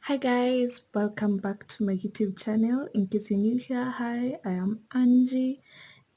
Hi guys, welcome back to my YouTube channel. In case you're new here, hi, I am Angie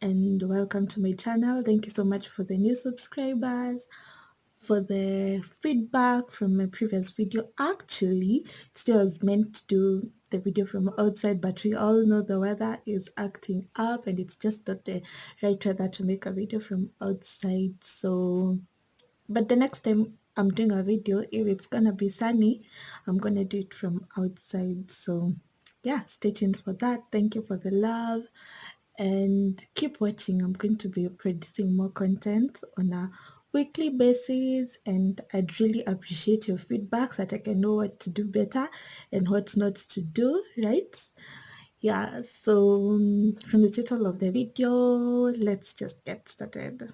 and welcome to my channel. Thank you so much for the new subscribers, for the feedback from my previous video. Actually, today I was meant to do the video from outside, but we all know the weather is acting up and it's just not the right weather to make a video from outside. But the next time I'm doing a video, if it's gonna be sunny, I'm gonna do it from outside. So yeah, stay tuned for that. Thank you for the love and keep watching. I'm going to be producing more content on a weekly basis, and I'd really appreciate your feedback so that I can know what to do better and what not to do, right? Yeah, so from the title of the video, let's just get started.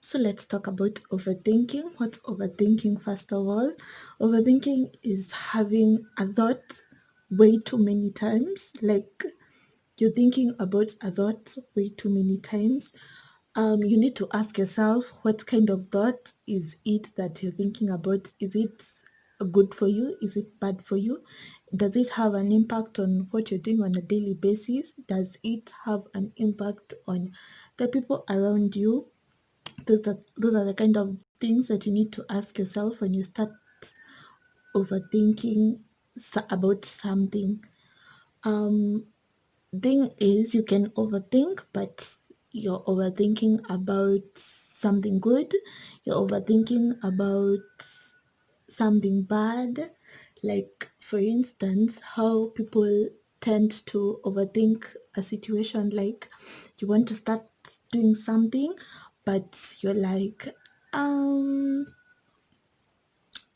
So let's talk about overthinking. What's overthinking, first of all? Overthinking is having a thought way too many times. Like you're thinking about a thought way too many times. You need to ask yourself, what kind of thought is it that you're thinking about? Is it good for you? Is it bad for you? Does it have an impact on what you're doing on a daily basis? Does it have an impact on the people around you? Those are the kind of things that you need to ask yourself when you start overthinking about something. Um, thing is, you can overthink, but you're overthinking about something good. You're overthinking about something bad. Like, for instance, how people tend to overthink a situation. Like, you want to start doing something, but you're like, um,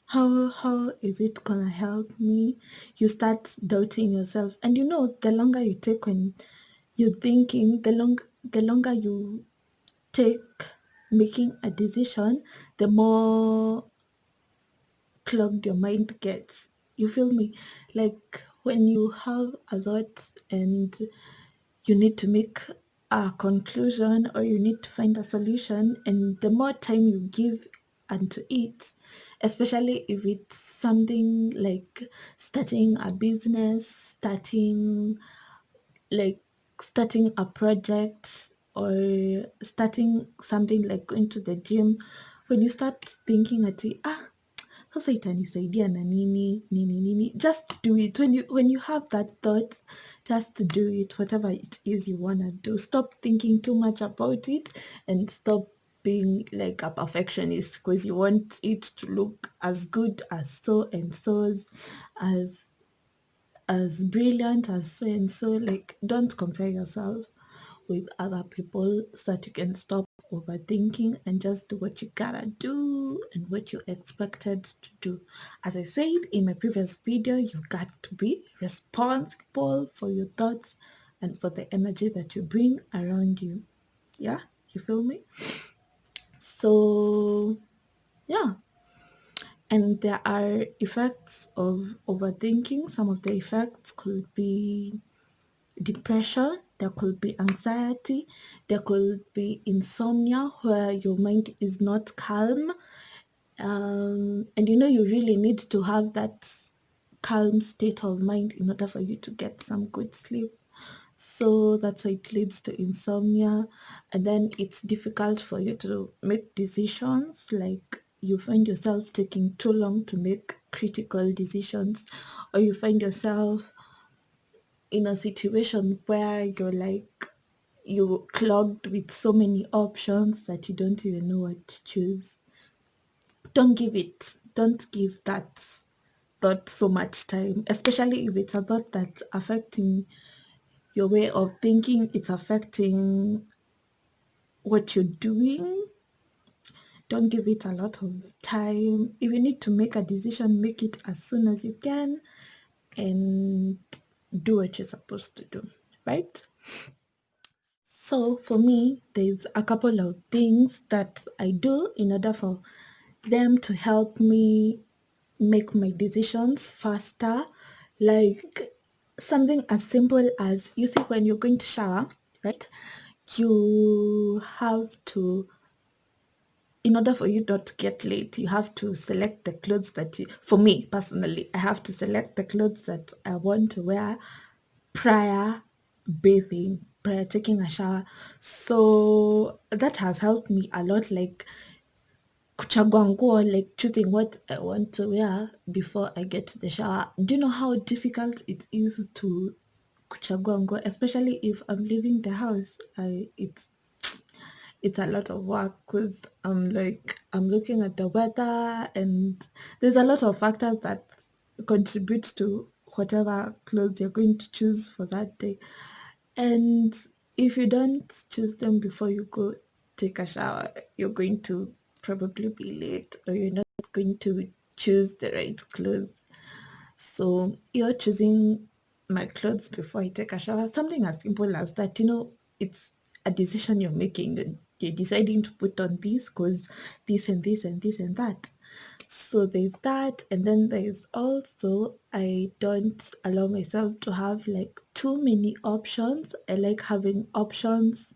how is it gonna help me? You start doubting yourself, and the longer you take when you're thinking, the longer you take making a decision, the more clogged your mind gets. You feel me? Like when you have a thought and you need to make a conclusion or you need to find a solution, and the more time you give unto it, especially if it's something like starting a business, like starting a project, or starting something like going to the gym, when you start thinking ati sasa itanisaidia na nini nini nini, just do it. When you have that thought, just do it, whatever it is you want to do. Stop thinking too much about it and stop being like a perfectionist because you want it to look as good as so and so's, as brilliant as so and so. Like, don't compare yourself with other people so that you can stop overthinking and just do what you gotta do and what you're expected to do. As I said in my previous video, you got to be responsible for your thoughts and for the energy that you bring around you. Yeah, you feel me? So, yeah. And there are effects of overthinking. Some of the effects could be depression, there could be anxiety, there could be insomnia where your mind is not calm. And you really need to have that calm state of mind in order for you to get some good sleep. So that's why it leads to insomnia. And then it's difficult for you to make decisions. Like you find yourself taking too long to make critical decisions, or you find yourself in a situation where you're clogged with so many options that you don't even know what to choose. Don't give that thought so much time, especially if it's a thought that's affecting your way of thinking, it's affecting what you're doing. Don't give it a lot of time. If you need to make a decision, make it as soon as you can and do what you're supposed to do, right? So for me, there's a couple of things that I do in order for them to help me make my decisions faster. Like something as simple as, you see, when you're going to shower, right? You have to, in order for you not to get late, you have to select the clothes that you, for me personally, I have to select the clothes that I want to wear prior bathing, prior taking a shower. So that has helped me a lot, like kuchagua nguo, like choosing what I want to wear before I get to the shower. Do you know how difficult it is to kuchagua nguo, especially if I'm leaving the house? It's a lot of work because I'm looking at the weather, and there's a lot of factors that contribute to whatever clothes you're going to choose for that day. And if you don't choose them before you go take a shower, you're going to probably be late, or you're not going to choose the right clothes. So you're choosing my clothes before I take a shower. Something as simple as that, it's a decision you're making. You're deciding to put on this because this and this and this and that. So there's that, and then there's also, I don't allow myself to have like too many options. I like having options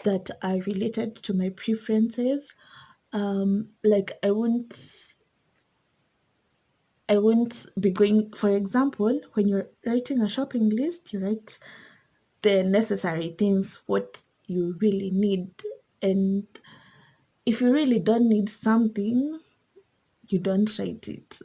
that are related to my preferences. Like I won't be going, for example, when you're writing a shopping list, you write the necessary things, what you really need. And if you really don't need something, you don't write it.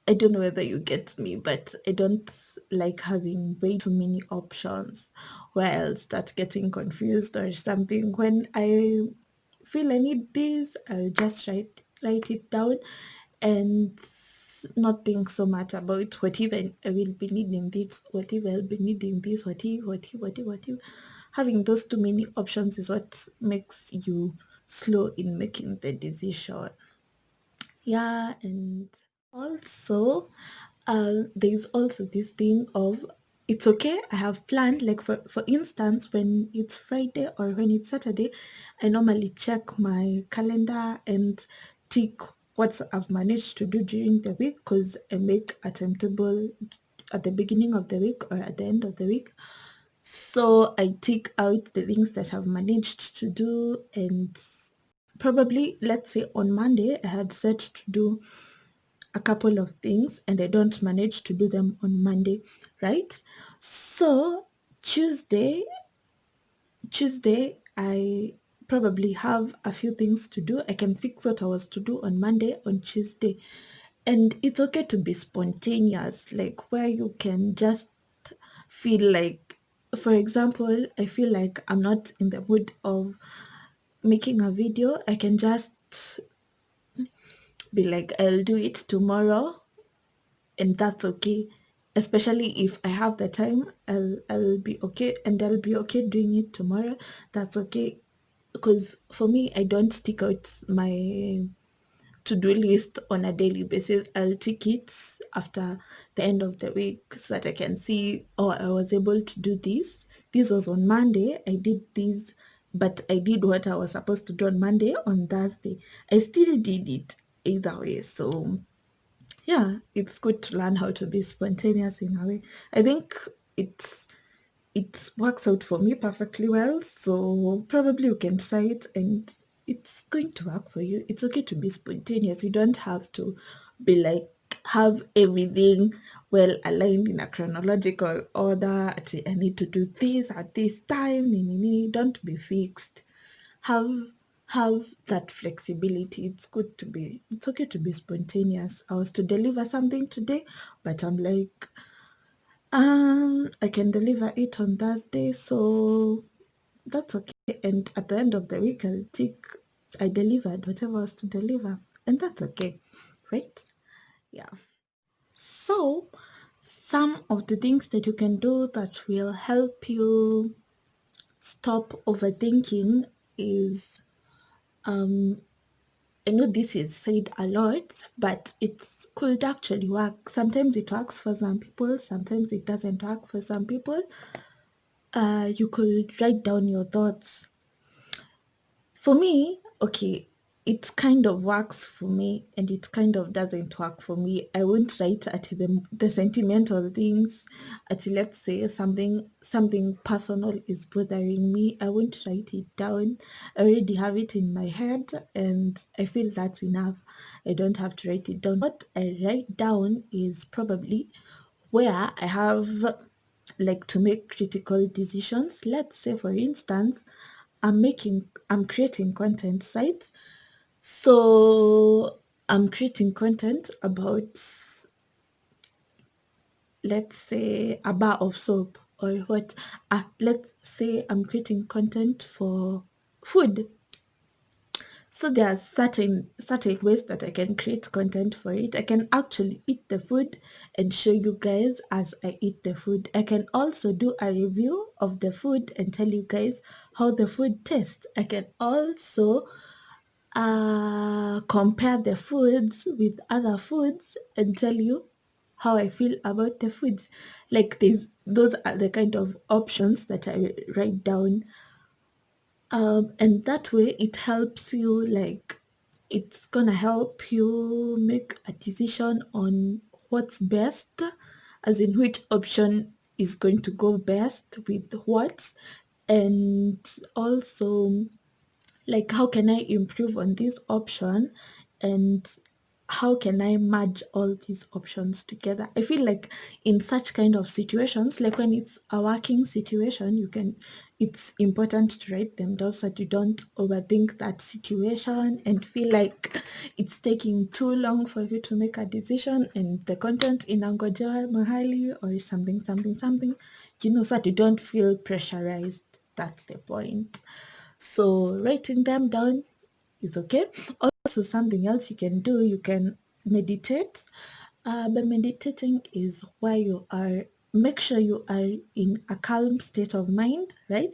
I don't know whether you get me, but I don't like having way too many options where I'll start getting confused or something. When I feel I need this, I'll just write it down and not think so much about what even I will be needing this, what if I'll be needing this, what if. Having those too many options is what makes you slow in making the decision. Yeah, and also, there's also this thing of, it's okay, I have planned, like for instance, when it's Friday or when it's Saturday, I normally check my calendar and tick what I've managed to do during the week, because I make a timetable at the beginning of the week or at the end of the week. So I tick out the things that I've managed to do, and probably, let's say on Monday, I had set to do a couple of things and I don't manage to do them on Monday, right? So Tuesday, Tuesday, I probably have a few things to do. I can fix what I was to do on Monday on Tuesday. And it's okay to be spontaneous, like where you can just feel like, for example, I feel like I'm not in the mood of making a video. I can just be like, I'll do it tomorrow, and that's okay. Especially if I have the time, I'll be okay, and I'll be okay doing it tomorrow. That's okay, because for me, I don't stick out my to-do list on a daily basis. I'll tick it after the end of the week so that I can see, oh, I was able to do this. This was on Monday. I did this, but I did what I was supposed to do on Monday. On Thursday, I still did it either way. So yeah, it's good to learn how to be spontaneous in a way. I think it's it works out for me perfectly well, so probably you can try it and it's going to work for you. It's okay to be spontaneous. You don't have to be like, have everything well aligned in a chronological order. I need to do this at this time. Don't be fixed. Have have that flexibility. It's okay to be spontaneous. I was to deliver something today, but I'm like, I can deliver it on Thursday, so that's okay. And at the end of the week, I'll tick, I delivered whatever I was to deliver, and that's okay, right? Yeah. So some of the things that you can do that will help you stop overthinking is, um I know this is said a lot, but it could actually work. Sometimes it works for some people, sometimes it doesn't work for some people. You could write down your thoughts. For me, okay, it kind of works for me and it kind of doesn't work for me. I won't write at the sentimental things. At, let's say something personal is bothering me, I won't write it down. I already have it in my head and I feel that's enough. I don't have to write it down. What I write down is probably where I have like to make critical decisions. Let's say for instance, I'm creating content, right? So I'm creating content about, let's say, a bar of soap or what. Let's say I'm creating content for food. So there are certain ways that I can create content for it. I can actually eat the food and show you guys as I eat the food. I can also do a review of the food and tell you guys how the food tastes. I can also compare the foods with other foods and tell you how I feel about the foods. Like those are the kind of options that I write down. And that way it helps you, like it's gonna help you make a decision on what's best, as in which option is going to go best with what, and also like how can I improve on this option, and how can I merge all these options together. I feel like in such kind of situations, like when it's a working situation, it's important to write them down so that you don't overthink that situation and feel like it's taking too long for you to make a decision and the content inangojewa mahali or something, so that you don't feel pressurized. That's the point. So writing them down is okay. Also, something else you can do, you can meditate. But meditating is where make sure you are in a calm state of mind, right?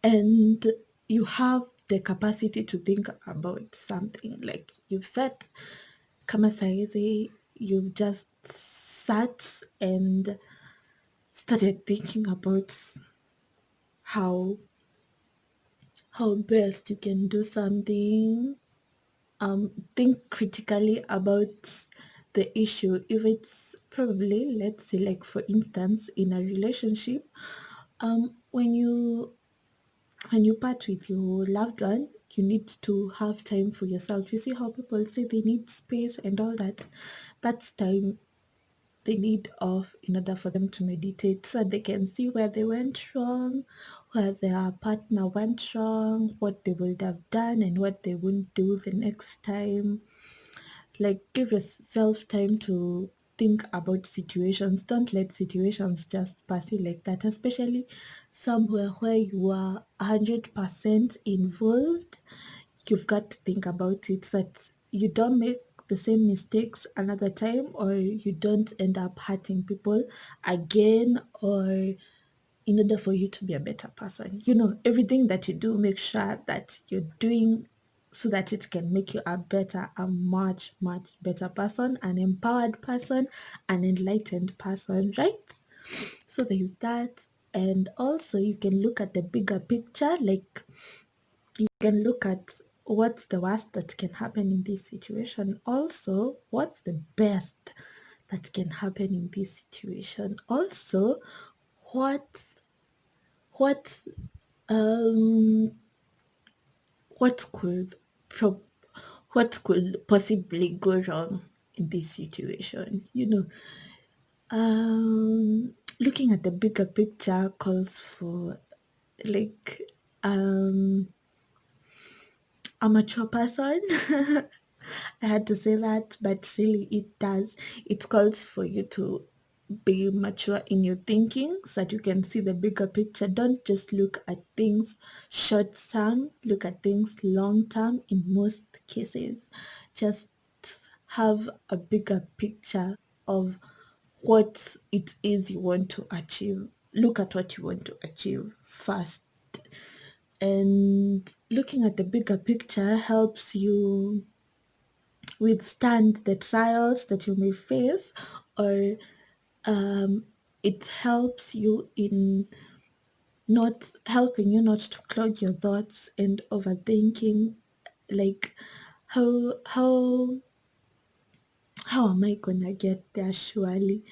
And you have the capacity to think about something. Like you've sat, kama saizi, you've just sat and started thinking about how how best you can do something. Think critically about the issue. If it's probably, let's say, like for instance, in a relationship, when you part with your loved one, you need to have time for yourself. You see how people say they need space and all that. That's time they need off in order for them to meditate so they can see where they went wrong, where their partner went wrong, what they would have done and what they wouldn't do the next time. Like give yourself time to think about situations. Don't let situations just pass you like that, especially somewhere where you are 100% involved. You've got to think about it so that you don't make the same mistakes another time, or you don't end up hurting people again, or in order for you to be a better person. Everything that you do, make sure that you're doing so that it can make you a much, much better person, an empowered person, an enlightened person, right? So there's that. And also, you can look at the bigger picture, like you can look at what's the worst that can happen in this situation. Also, what's the best that can happen in this situation. Also, what what um what could pro- what could possibly go wrong in this situation? Looking at the bigger picture calls for like um a mature person. I had to say that, but really it does. It calls for you to be mature in your thinking so that you can see the bigger picture. Don't just look at things short term, look at things long term in most cases. Just have a bigger picture of what it is you want to achieve. Look at what you want to achieve first. And looking at the bigger picture helps you withstand the trials that you may face, or it helps you in not helping you not to cloud your thoughts and overthinking. Like how how am I gonna get there surely?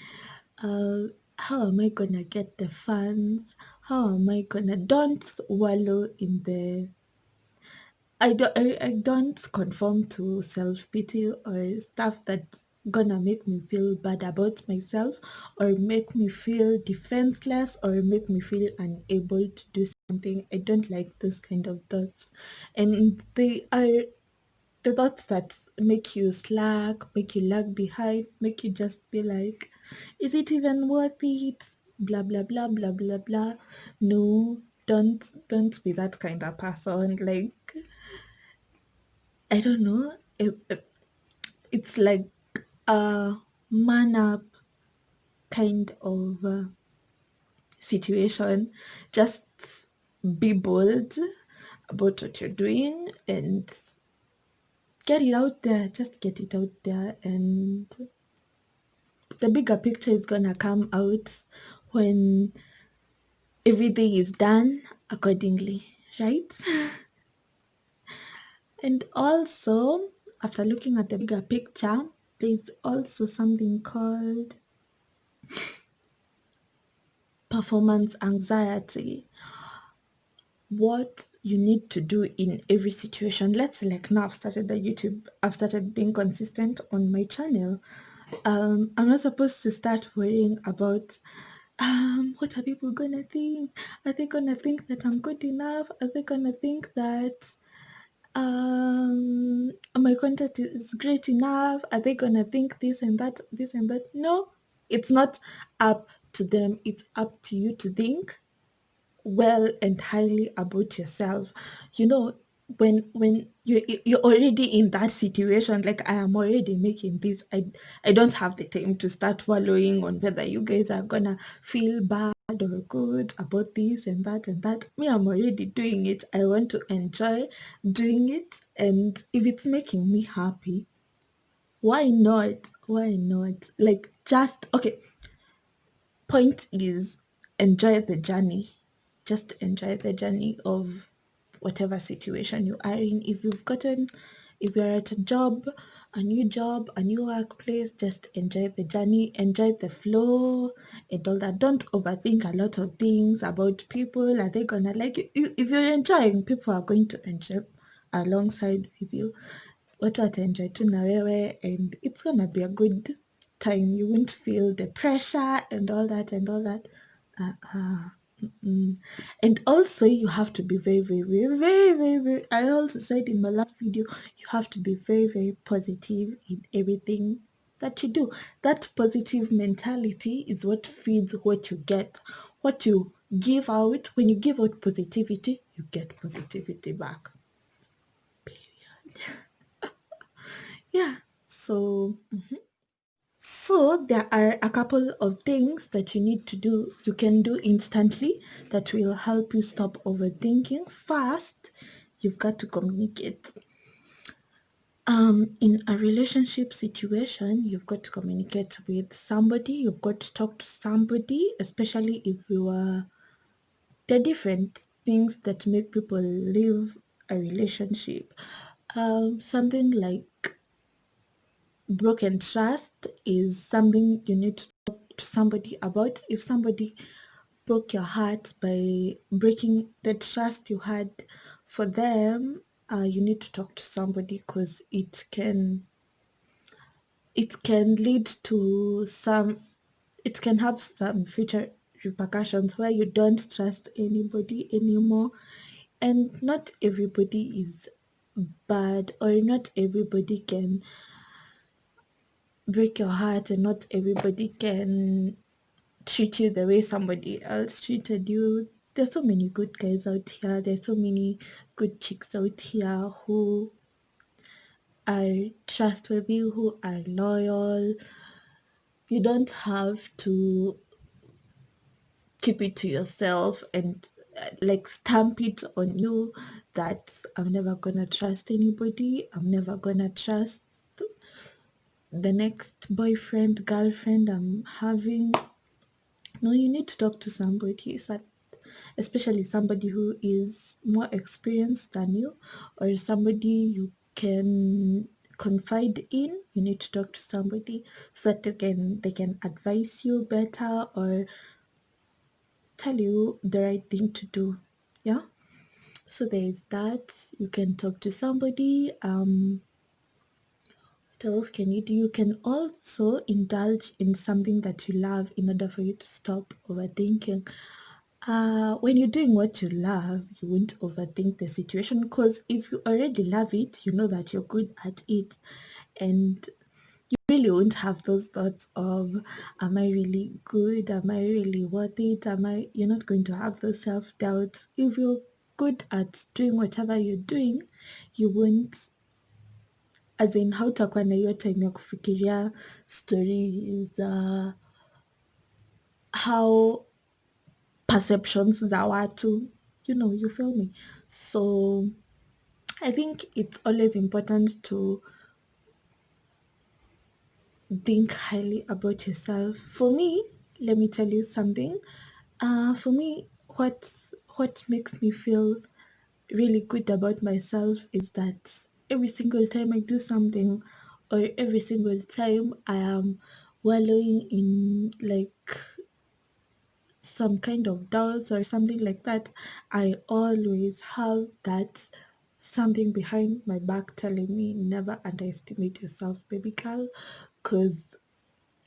Uh, how am I gonna get the funds? How am I gonna don't wallow in the I don't conform to self pity or stuff that's gonna make me feel bad about myself or make me feel defenseless or make me feel unable to do something. I don't like those kind of thoughts. And they are the thoughts that make you slack, make you lag behind, make you just be like, is it even worth it? Blah blah blah blah blah blah. No, don't be that kind of person. Like I don't know. It's like a man up kind of situation. Just be bold about what you're doing and get it out there. Just get it out there, and the bigger picture is gonna come out when everything is done accordingly, right? And also, after looking at the bigger picture, there's also something called performance anxiety. What you need to do in every situation. Let's say like now I've started being consistent on my channel. I'm not supposed to start worrying about what are people gonna think? Are they gonna think that I'm good enough? Are they gonna think that my content is great enough? Are they gonna think this and that? No, it's not up to them. It's up to you to think well and highly about yourself. You know, when you're already in that situation, like I am already making this, I don't have the time to start wallowing on whether you guys are gonna feel bad or good about this and that and that. Me, I'm already doing it. I want to enjoy doing it, and if it's making me happy, why not? Why not? Like, just okay, point is enjoy the journey. Just enjoy the journey of whatever situation you are in. If you're at a job, a new job, a new workplace, just enjoy the journey, enjoy the flow and all that. Don't overthink a lot of things about people. Are they gonna like you? If you're enjoying, people are going to enjoy alongside with you. Watu wataenjoy tu na wewe, and it's gonna be a good time. You won't feel the pressure and all that and all that. Uh-uh. Mm. And also, you have to be very, very, very, very, very, very. I also said in my last video, you have to be very, very positive in everything that you do. That positive mentality is what feeds what you get. What you give out, when you give out positivity, you get positivity back. Yeah. So there are a couple of things that you can do instantly that will help you stop overthinking. First, you've got to communicate. In a relationship situation, you've got to communicate with somebody, you've got to talk to somebody, especially if you are there are different things that make people leave a relationship. Something like broken trust is something you need to talk to somebody about. If somebody broke your heart by breaking the trust you had for them, you need to talk to somebody because it can lead to it can have some future repercussions where you don't trust anybody anymore. And not everybody is bad, or not everybody can break your heart, and not everybody can treat you the way somebody else treated you. There's so many good guys out here. There's so many good chicks out here who are trustworthy, who are loyal. You don't have to keep it to yourself and like stamp it on you that I'm never gonna trust anybody. I'm never gonna trust the next boyfriend, girlfriend I'm having. No, you need to talk to somebody, especially somebody who is more experienced than you, or somebody you can confide in. You need to talk to somebody so that they can advise you better or tell you the right thing to do. Yeah. So there is that. You can talk to somebody. What else can you do? You can also indulge in something that you love in order for you to stop overthinking. When you're doing what you love, you won't overthink the situation because if you already love it, you know that you're good at it, and you really won't have those thoughts of, am I really good? Am I really worth it? You're not going to have those self doubts. If you're good at doing whatever you're doing, you won't, as in hautakuwa na hiyo time ya kufikiria stories za how perceptions za watu, you feel me? So I think it's always important to think highly about yourself. For me, let me tell you something. For me, what makes me feel really good about myself is that every single time I do something, or every single time I am wallowing in like some kind of doubts or something like that, I always have that something behind my back telling me never underestimate yourself, baby girl, because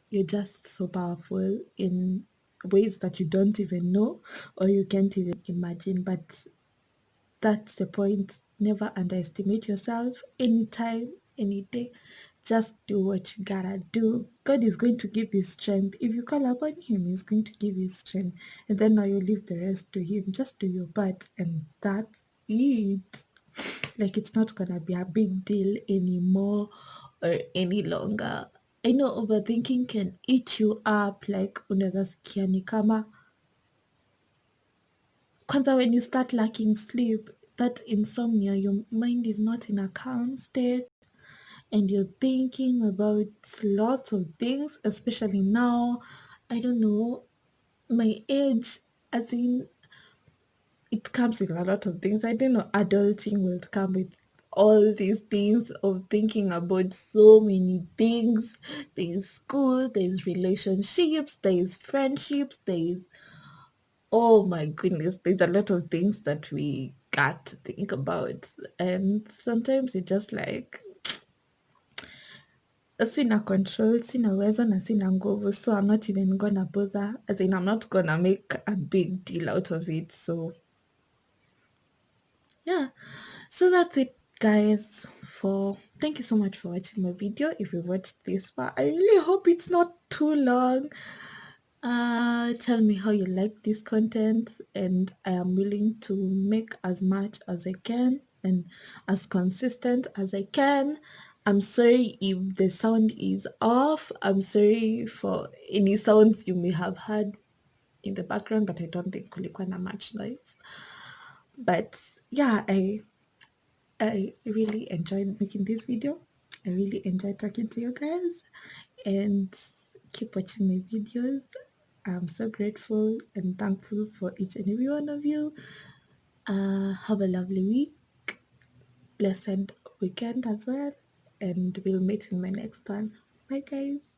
you're just so powerful in ways that you don't even know or you can't even imagine. But that's the point. Never underestimate yourself anytime, any day. Just do what you gotta do. God is going to give you strength. If you call upon Him, He's going to give you strength. And then now you leave the rest to Him. Just do your part, and that's it. Like, it's not gonna be a big deal anymore or any longer. I know overthinking can eat you up, like unaweza sikia ni kama kwanza when you start lacking sleep, that insomnia, your mind is not in a calm state and you're thinking about lots of things, especially now. I don't know, my age, as in, it comes with a lot of things. I don't know, adulting will come with all these things of thinking about so many things. There's school, there's relationships, there's friendships, there's, oh my goodness, there's a lot of things that we got to think about. And sometimes it's just like, sina control, sina uwezo na sina nguvu, so I'm not even gonna bother. As in, I'm not gonna make a big deal out of it. So yeah, so that's it, guys. For thank you so much for watching my video. If you watched this far, I really hope it's not too long. Tell me how you like this content, and I am willing to make as much as I can and as consistent as I can. I'm sorry if the sound is off. I'm sorry for any sounds you may have heard in the background, but I don't think kulikuwa na much noise. But yeah, I really enjoyed making this video. I really enjoyed talking to you guys, and keep watching my videos. I'm so grateful and thankful for each and every one of you. Have a lovely week, blessed weekend as well, and we'll meet in my next one. Bye, guys.